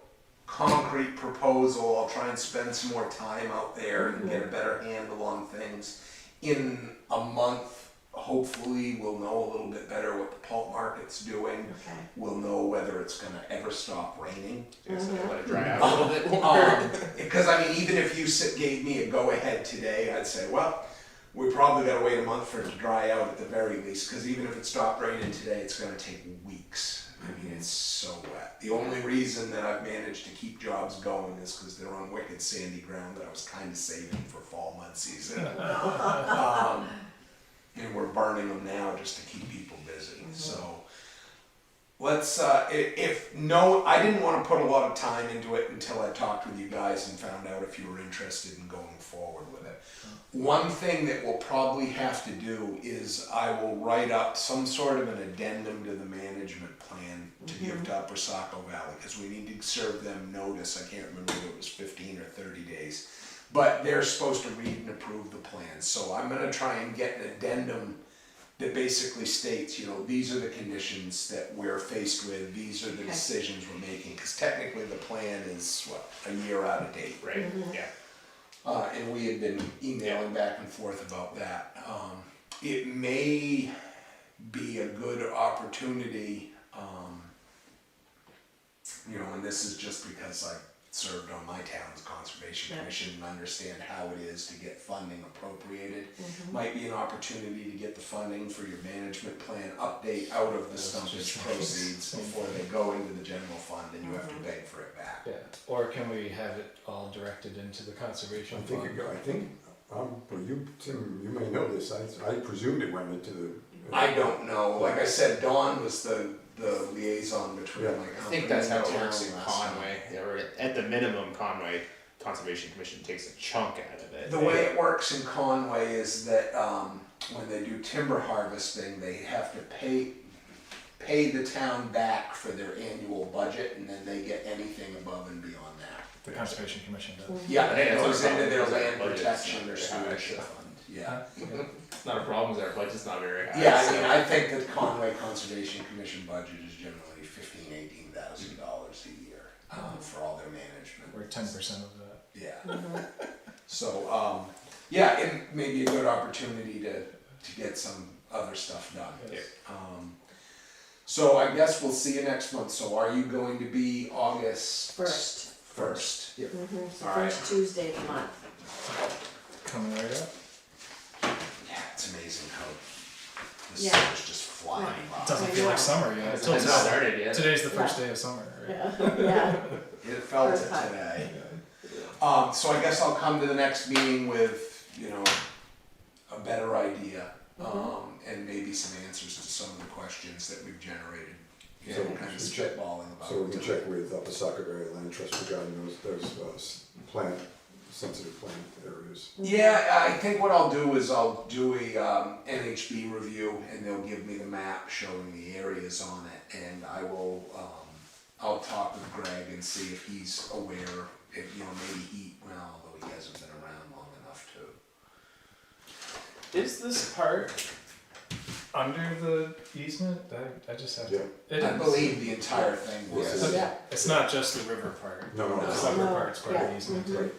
concrete proposal. I'll try and spend some more time out there and get a better handle on things. In a month, hopefully, we'll know a little bit better what the pulp market's doing. Okay. We'll know whether it's going to ever stop raining. Let it dry out a little bit. Because even if you gave me a go-ahead today, I'd say, well, we probably got to wait a month for it to dry out at the very least, because even if it stopped raining today, it's going to take weeks. It's so wet. The only reason that I've managed to keep jobs going is because they're on wicked sandy ground that I was kind of saving for fall mud season. And we're burning them now just to keep people busy. So let's, I didn't want to put a lot of time into it until I talked with you guys and found out if you were interested in going forward with it. One thing that we'll probably have to do is I will write up some sort of an addendum to the management plan to give to Upper Saco Valley, because we need to serve them notice. I can't remember whether it was 15 or 30 days. But they're supposed to read and approve the plan. So I'm going to try and get an addendum that basically states, these are the conditions that we're faced with, these are the decisions we're making, because technically the plan is, a year out of date. Right, yeah. And we had been emailing back and forth about that. It may be a good opportunity, and this is just because I served on my town's conservation commission and understand how it is to get funding appropriated. might be an opportunity to get the funding for your management plan update out of the stumpage proceeds before they go into the general fund and you have to beg for it back. Yeah, or can we have it all directed into the conservation I fund? think, well, you, Tim, you may know this, I presumed it went into the. I don't know, like I said, Dawn was the liaison between Yeah. my I company think that's and how the it town works in last time. Conway. Or at the minimum, Conway Conservation Commission takes a chunk out of it. The way it works in Conway is that when they do timber harvesting, they have to pay the town back for their annual budget, and then they get anything above and beyond that. The conservation commission does. Yeah, I think it that's goes what into their our land budget's protection not or very high, stewardship so. fund, yeah. It's not a problem, our budget's not very high. Yeah, I so- mean, I think the Conway Conservation Commission budget is generally $18,000 a year for all their management. We're 10% of that. Yeah. So, yeah, it may be a good opportunity to get some other stuff done. Yes. So I guess we'll see you next month. So are you going to be August? First. Yep. It's the All right. first Tuesday of the month. Coming right up. Yeah, it's amazing how the Yeah. summer's just flying Right. by. Doesn't I feel like know. summer yet. It Until hasn't today. started yet. Today's the first Yeah. day of summer, right? Yeah. It felt First it time. today. So I guess I'll come to the next meeting with, a better idea, and maybe some answers to some of the questions that we've generated. So Kind of we check- spitballing about. So we can it. check with Upper Saco Area Land Trust regarding those sensitive plant areas. Yeah, I think what I'll do is I'll do a NHB review, and they'll give me the map showing the areas on it, and I will, I'll talk with Greg and see if he's aware, if, maybe although he hasn't been around long enough to. Is this part under the easement? I just have to. Yeah. It I is. believe the entire thing was. Yes. Yeah. It's not just the river part. No, no, The it's upper not. part's part of the Yeah. easement. Mhm. Right.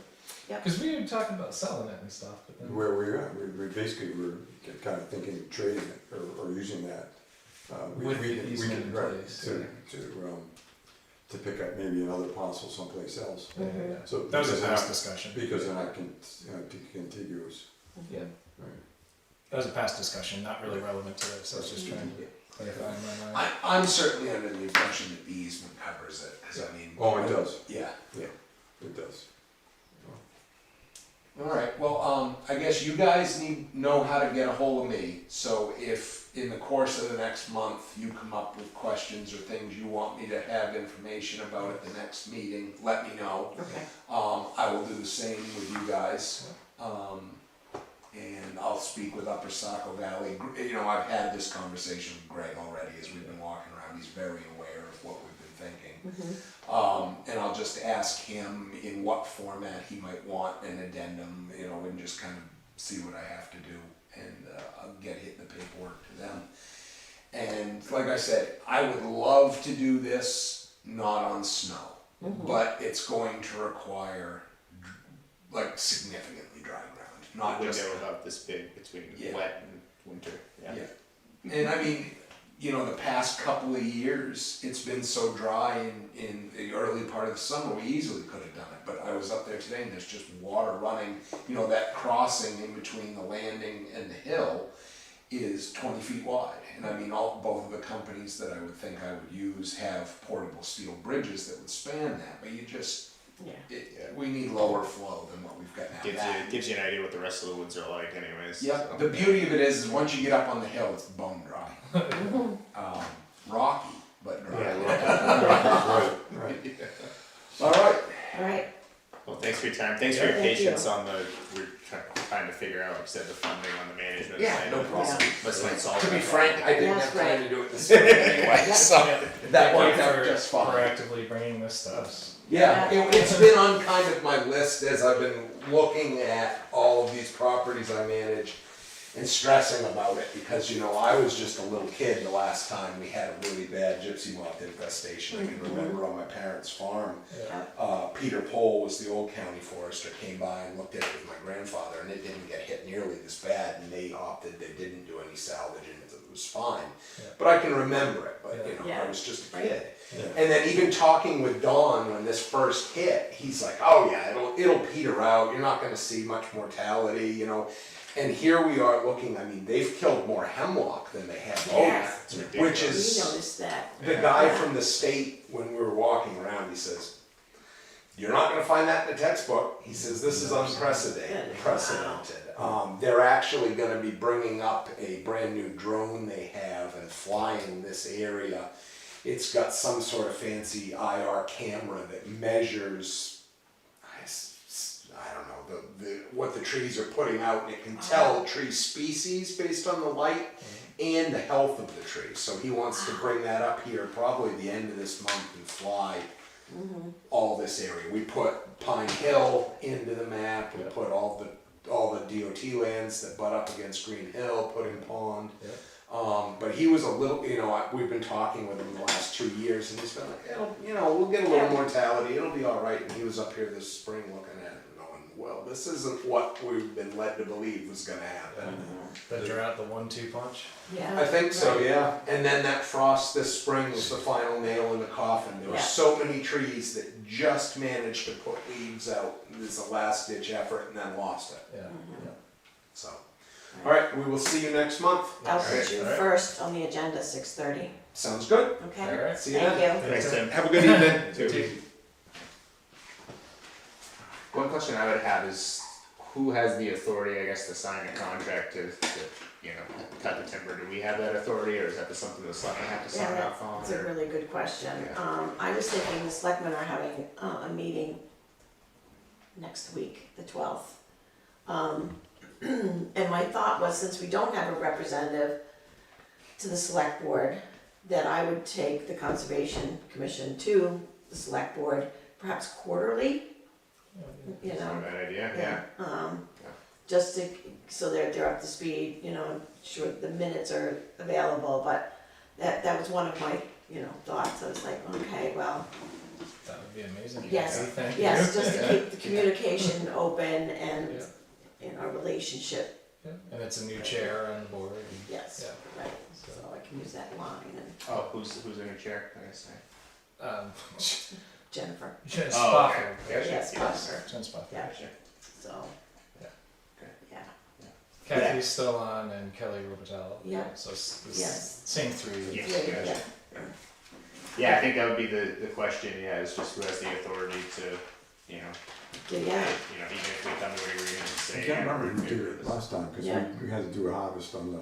Because we were talking about selling it and stuff, but then. Where we are, we basically were kind of thinking of trading it or using that. With the easement in right, place. to pick up maybe another parcel someplace else. Yeah, yeah, yeah. So That was a because they're past not- discussion. Because they're not contiguous. Yeah. Right. That was a past discussion, not really relevant to this. I was just trying to clarify in my mind. I'm certainly under the impression that the easement covers it, because I mean. Oh, it does. Yeah. It does. All right, well, I guess you guys know how to get a hold of me, so if in the course of the next month you come up with questions or things you want me to have information about at the next meeting, let me know. Okay. I will do the same with you guys. And I'll speak with Upper Saco Valley. I've had this conversation with Greg already as we've been walking around. He's very aware of what we've been thinking. And I'll just ask him in what format he might want an addendum, and just kind of see what I have to do, and I'll get the paperwork to them. And like I said, I would love to do this not on snow, but it's going to require significantly dry ground, not just. Window about this big between Yeah. wet and winter. Yeah. And I mean, the past couple of years, it's been so dry in the early part of the summer, we easily could have done it. But I was up there today and there's just water running, that crossing in between the landing and the hill is 20 feet wide. And I mean, both of the companies that I would think I would use have portable steel bridges that would span that, but we need lower flow than what we've got now. Gives you an idea what the rest of the woods are like anyways. Yeah, so. the beauty of it is once you get up on the hill, it's bone dry. Rocky, but dry. Right. All right. All right. Well, thanks for your time. Thanks for your Thank patience you. on we're trying to figure out, like you said, the funding on the management. Yeah, plan. no problem. Let's like solve To be that frank, I didn't That's have time right. to do it this morning anyway, Yeah. so that Thank worked you out for just fine. proactively bringing this to us. Yeah, it's been on kind of my list as I've been looking at all of these properties I manage and stressing about it because, I was just a little kid the last time we had a really bad gypsy moth infestation. I can remember on my parents' farm. Peter Pohl was the old county forester, came by and looked at it with my grandfather, and it didn't get hit nearly this bad, and they didn't do any salvage, and it was fine. Yeah. But I can remember it, but Yeah. I was just a Right. kid. Yeah. And then even talking with Don when this first hit, he's like, "Oh yeah, it'll peter out. You're not going to see much mortality, And here we are looking, I mean, they've killed more hemlock than they have Yes. It's oak, ridiculous. which We is, noticed that. the guy from the state, when we were walking around, he says, "You're not gonna find that in the textbook." He says, "This is unprecedented, precedented." They're actually gonna be bringing up a brand new drone they have and flying this area. It's got some sort of fancy IR camera that measures, I don't know, what the trees are putting out, and it can tell tree species based on the light and the health of the tree. So he wants to bring that up here probably the end of this month and fly all this area. We put Pine Hill into the map, we put all the DOT lands that butt up against Green Hill, put in Pond. But he was a little, we've been talking with him the last 2 years, and he's been like, we'll get a little mortality, it'll be all right. And he was up here this spring looking at it and going, well, this isn't what we've been led to believe was gonna happen. The drought, the 1-2 punch. Yeah. I think so, Right. yeah. And then that frost this spring was the final nail in the coffin. There were Yeah. so many trees that just managed to put leaves out as a last ditch effort and then lost it. Yeah. So, all right, we will see you next month. I'll All put right, you all right. first on the agenda, 6:30, Sounds good. okay? All right. See you Thank then. you. Thanks, Tim. Have a good evening. Too. One question I would have is, who has the authority, I guess, to sign a contract to cut the timber? Do we have that authority, or is that something the selectmen have to sign Yeah, off on? that's a or- really good question. Yeah. I was thinking the selectmen are having a meeting next week, the 12th. And my thought was, since we don't have a representative to the select board, that I would take the Conservation Commission to the select board, perhaps quarterly, you It's not a know? bad idea, yeah. Just to, so they're up to speed, I'm sure the minutes are available, but that was one of my, thoughts. I was like, okay, well, That would be amazing. Yes, Kathy, thank yes, you. just to keep the communication open and, Yeah. a relationship, Yeah. And it's a new chair on the board. and- yes, Yeah. right, so I can use that line, and Oh, who's in your chair, I guess? Jennifer, Jen Oh, Spofford. okay. Gotcha. yes, Jennifer, Jen Spofford. yeah, Gotcha. so, Yeah. Okay. yeah, Kathy's still on, and Kelly Robitel. Yeah. So it's the Yes. same three. Yes. yeah, Gotcha. yeah, Yeah, I think that would be the question, is just who has the authority to, yeah, even if we come to an agreement and I say. can't yeah, remember we're who in did favor of it this. last time, because Yeah. we had to do a harvest on the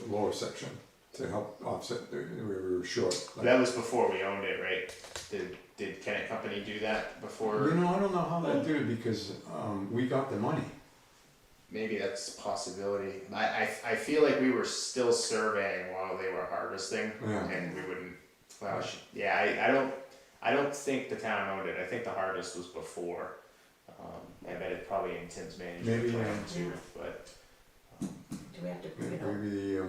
lower section to help offset, we were short. That was before we owned it, right? Did Kennett Company do that before? I don't know how that did it, because we got the money. Maybe that's a possibility. I feel like we were still surveying while they were harvesting, Yeah. and we wouldn't. Well, I don't think the town owned it. I think the harvest was before. I bet it's probably in Tim's management Maybe, plan too. yeah. But do we have to, Maybe the,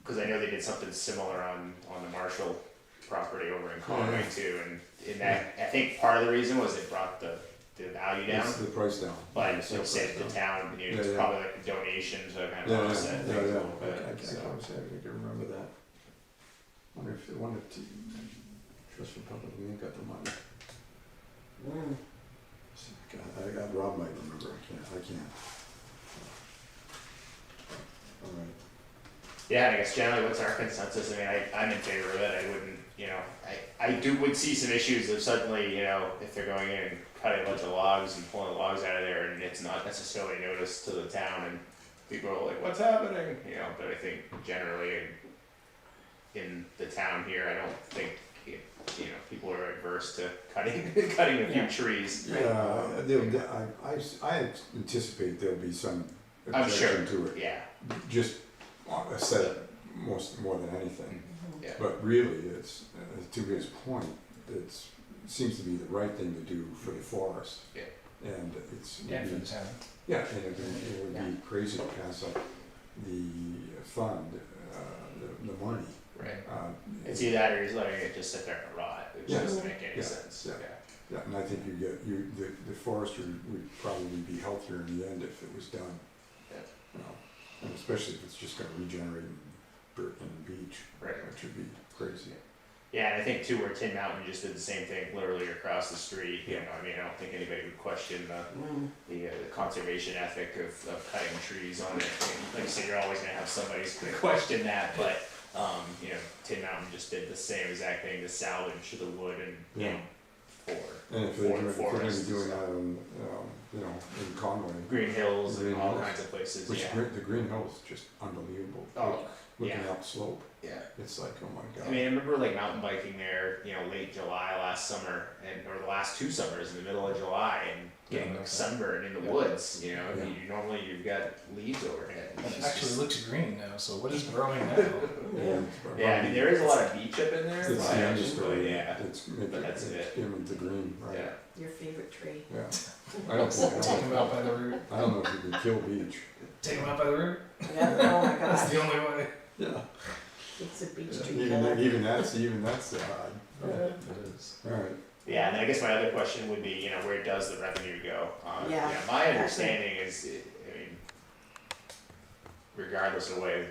because I know they did something similar on the Marshall property over in Conway too, and in that I think part of the reason was it brought the value down. it's the price down. But It's it the saved the price down. town, Yeah, it's yeah. probably like a donation to kind of Yeah, offset yeah, things a yeah. little bit. I can remember that. Wonder if Trust Republic, we ain't got the money. God, Rob might remember, I can't. All right. Yeah, and I guess generally what's our consensus? I mean, I'm in favor of it. I wouldn't, I would see some issues if suddenly, if they're going in and cutting a bunch of logs and pulling logs out of there and it's not necessarily noticed to the town and people are like, what's happening? But I think generally in the town here, I don't think, people are adverse to cutting a few trees. Yeah, I anticipate there'll be some I'm sure, objection to it. yeah. Just aesthetic, more than anything. Yeah. But really, it's, to his point, it seems to be the right thing to do for the forest. Yeah. And it's. Yeah, for the town. Yeah, and it would be crazy to pass up the fund, the money. Right. It's It's either that or he's letting it just sit there and rot, which Yeah. doesn't make any Yeah. sense. Yeah. Yeah, and I think the forestry would probably be healthier in the end if it was done. Yeah. And especially if it's just gonna regenerate dirt and beach, Right. which would be crazy. Yeah, and I think too, where Tin Mountain just did the same thing, literally across the street, you know, I mean, I don't think anybody would question the conservation ethic of cutting trees on it. And like I said, you're always gonna have somebody who's gonna question that, but, you know, Tin Mountain just did the same exact thing to salvage the wood and, Yeah. for And if they're for the gonna forest. be doing that in, you know, in Conway, Green Hills and Green all Hills, kinds of places, which yeah. the Green Hills is just unbelievable. Oh, Looking yeah. up slope, Yeah. it's like, oh my god. I mean, I remember like mountain biking there, you know, late July last summer, or the last 2 summers in the middle of July, and getting Yeah, like sunburned in the yeah. woods. You know, Yeah. normally you've got leaves overhead. It's It just- actually looks green now, so what is growing now? Yeah, I mean, there is a lot of beach up in there. It's but the actually, understory, yeah, it's making But that's it. him into green, right? yeah. Your favorite tree. Yeah. I don't think, Take him out by the root. I don't know if you could kill beach. Take him out by the root. Yeah, oh my That's gosh, the only way. Yeah. it's a beach tree Even, killer. even that's hard. Yeah, it is. Alright, Yeah, and I guess my other question would be, you know, where does the revenue go? Yeah, You know, my understanding is, I mean, regardless of the way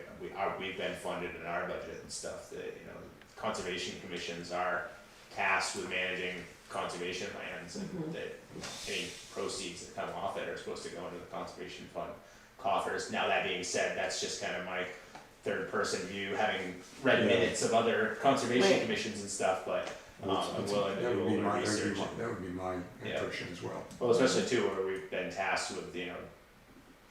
we've been funded in our budget and stuff, that, you know, conservation commissions are tasked with managing conservation lands, and Mhm. that any proceeds that come off it are supposed to go into the conservation fund coffers. Now, that being said, that's just kind of my third person view, having read Yeah. minutes of other conservation Right. commissions and stuff, but I'm willing to that do a would be little my, research. that would be my Yeah. impression as well. Well, especially too, where we've been tasked with, you know,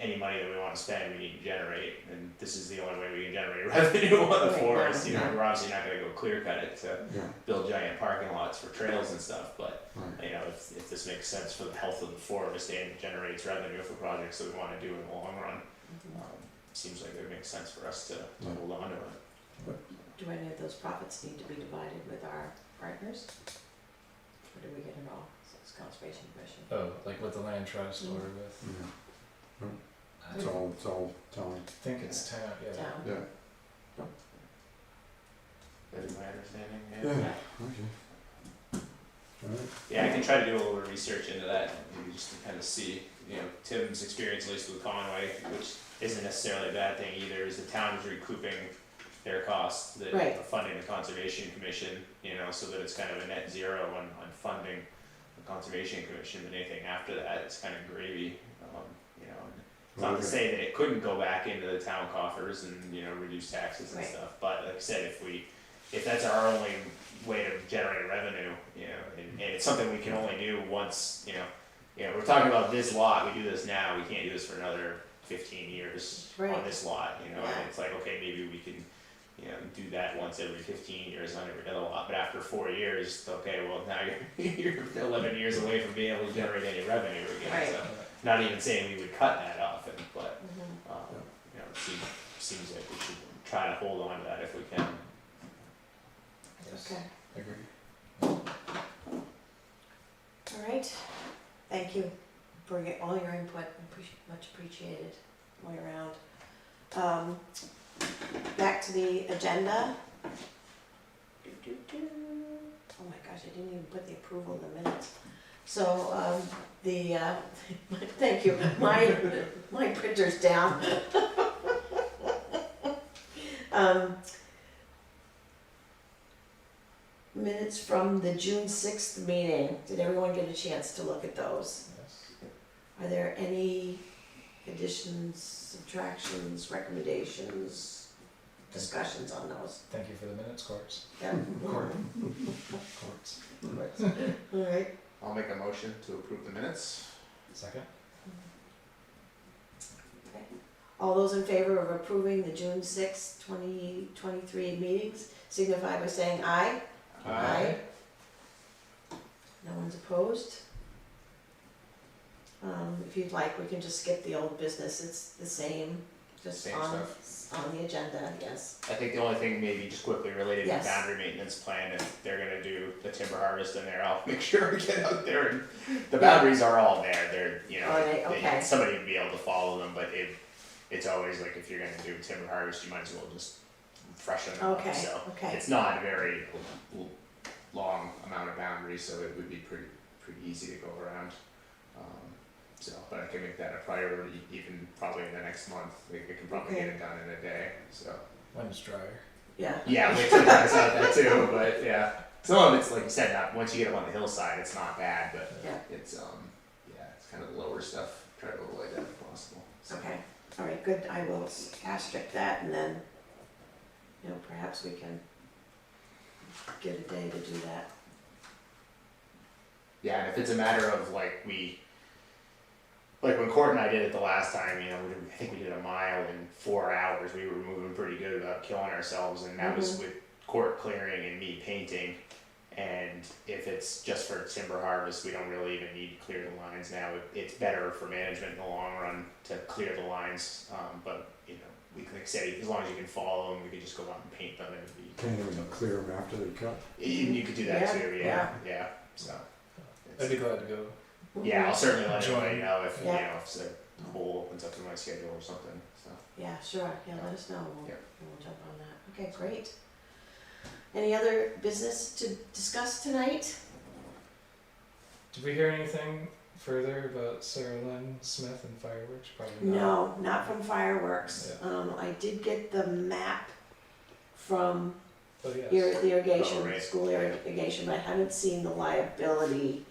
any money that we wanna spend, we need to generate, and this is the only way we can generate revenue on the Right, forest, you know, yeah. we're obviously not gonna go clear cut it to Yeah, build giant parking lots for trails and stuff, but, right. you know, if this makes sense for the health of the forest and it generates revenue for projects that we wanna do in the long run, seems like it would make sense for us to Yeah. hold on to it. Do any of those profits need to be divided with our partners? Or do we get it all, so it's conservation commission? Oh, like with the land trust or Mm. with, Yeah. I It's all town, think it's town, yeah. Town? yeah. That is my understanding, Yeah, okay. Alright, Yeah, I can try to do a little research into that, maybe just to kind of see, you know, Tim's experience, at least with Conway, which isn't necessarily a bad thing either, is the town is recouping their costs, that Right. are funding the conservation commission, you know, so that it's kind of a net zero on funding the conservation commission, but anything after that, it's kind of gravy, you know, and it's not to Okay. say that it couldn't go back into the town coffers and, you know, reduce taxes and Right. stuff, but like I said, if that's our only way to generate revenue, you know, and it's something we can only do once, you know, we're talking about this lot, we do this now, we can't do this for another 15 years on Right. this lot, you know, Yeah. and it's like, okay, maybe we can, you know, do that once every 15 years on every other lot, but after 4 years, okay, well, now you're 11 years away from being able to generate any revenue again, Right. so, not even saying we would cut that often, but, Mhm. you know, it seems like we should try to hold on to that if we can. Yes, Okay, agree. all right, thank you for all your input, much appreciated all around. Back to the agenda. Oh my gosh, I didn't even put the approval in the minutes. So, thank you, my printer's down. Minutes from the June 6th meeting, did everyone get a chance to look at those? Yes. Are there any additions, subtractions, recommendations, discussions on those? Thank you for the minutes, courts. Yeah. Courts. All right, I'll make a motion to approve the minutes. Second? all those in favor of approving the June 6th, 2023 meetings signify by saying aye. Aye. No one's opposed. If you'd like, we can just skip the old business, it's the same, just Same on the agenda, yes. I think the only thing maybe just quickly related to Yes. the boundary maintenance plan, if they're gonna do the timber harvest in there, I'll make sure we get out there and the boundaries are all there, they're, you know, Are they? Okay. somebody would be able to follow them, but it's always like if you're gonna do timber harvest, you might as well just freshen them up, Okay, so. okay, It's not a very long amount of boundaries, so it would be pretty easy to go around. So, but I can make that a priority even probably in the next month, we can probably get it done in a day, so. When's drier? Yeah. Yeah, we have to price out that too, but yeah. Some of it's, like you said, not, once you get up on the hillside, it's not bad, but Yeah. it's, yeah, it's kind of the lower stuff, try to avoid that if possible. So. Okay, all right, good, I will asterisk that, and then, you know, perhaps we can get a day to do that. Yeah, and if it's a matter of like like when Court and I did it the last time, you know, I think we did a mile in 4 hours. We were moving pretty good without killing ourselves, and that was with Court clearing and me painting. And if it's just for timber harvest, we don't really even need to clear the lines now. It's better for management in the long run to clear the lines, but you know, we like say, as long as you can follow them, we could just go out and paint them, and it'd be. Can't even clear them after they cut. You could do that Yeah, too, yeah. So. I'd be glad to go. Yeah, I'll certainly let Join. everybody know if, Yeah. you know, if the hole opens up in my schedule or something, so. Yeah, sure, yeah, let us know, we'll, Yeah. we'll jump on that, okay, great. Any other business to discuss tonight? Did we hear anything further about Sarah Lynn Smith and fireworks? Probably not. No, not from fireworks, Yeah. I did get the map from Oh, yes. the irrigation, Oh, right. school irrigation, but I haven't seen the liability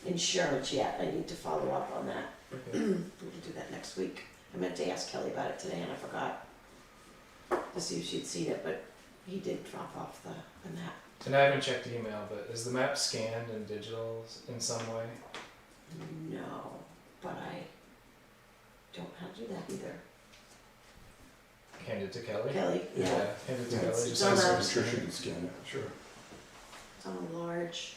insurance yet, I need to follow up on that. Okay. We can do that next week. I meant to ask Kelly about it today and I forgot to see if she'd seen it, but he did drop off the map. And I haven't checked email, but is the map scanned and digital in some way? No, but I don't know how to do that either. Hand it to Kelly? Kelly, yeah, Hand it to Yeah, Kelly. it's Just on ask her a- to I'm sure scan she it. can scan it, sure. it's on a large,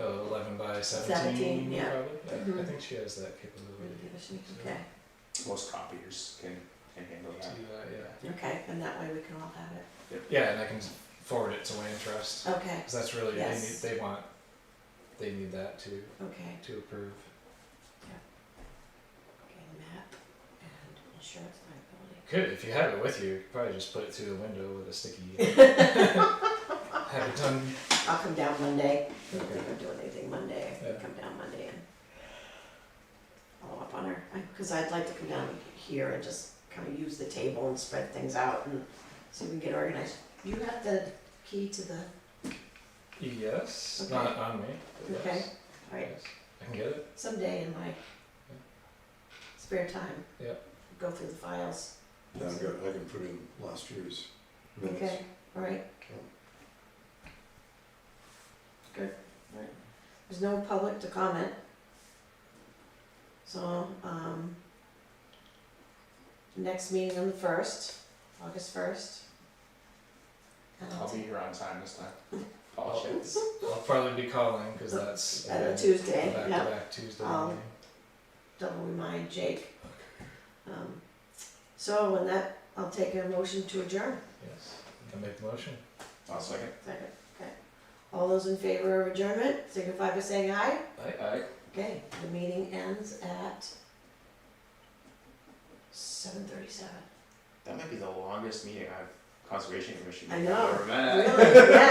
Oh, 11 by 17, 17, yeah. probably? Yeah, I Mhm. think she has that capability. okay, Most copiers can handle To, that. yeah. okay, and that way we can all have it. Yeah, and I can forward it to Wayne Trust, Okay, because that's really, Yes. they need that okay, to approve. okay, map and insurance liability. Could, if you have it with you, probably just put it through the window with a sticky. Have it done. I'll come down Monday, I don't Okay. think I'm doing anything Monday, I Yeah. can come down Monday and follow up on her, cause I'd like to come down here and just kinda use the table and spread things out and see if we can get organized. You have the key to the, Yes, Okay. not on me. But Okay. yes. Right. Yes. I can get it. someday in my spare time. Yep. Go through the files. Yeah, I can put in last year's minutes. Okay, alright. Good, alright. There's no public to comment. So, next meeting on the 1st, August 1st. I'll be here on time this time. Apologize. I'll probably be calling because that's At a again, Tuesday, back yeah. to back Tuesday I'll- morning. Double remind Jake. So, in that, I'll take a motion to adjourn. Yes, I make the motion. I'll second. Second, okay. All those in favor of adjournment, signify by saying aye. Aye. Okay, the meeting ends at 7:37. That might be the longest meeting Conservation Commission I meeting I've know, ever met. really, yeah.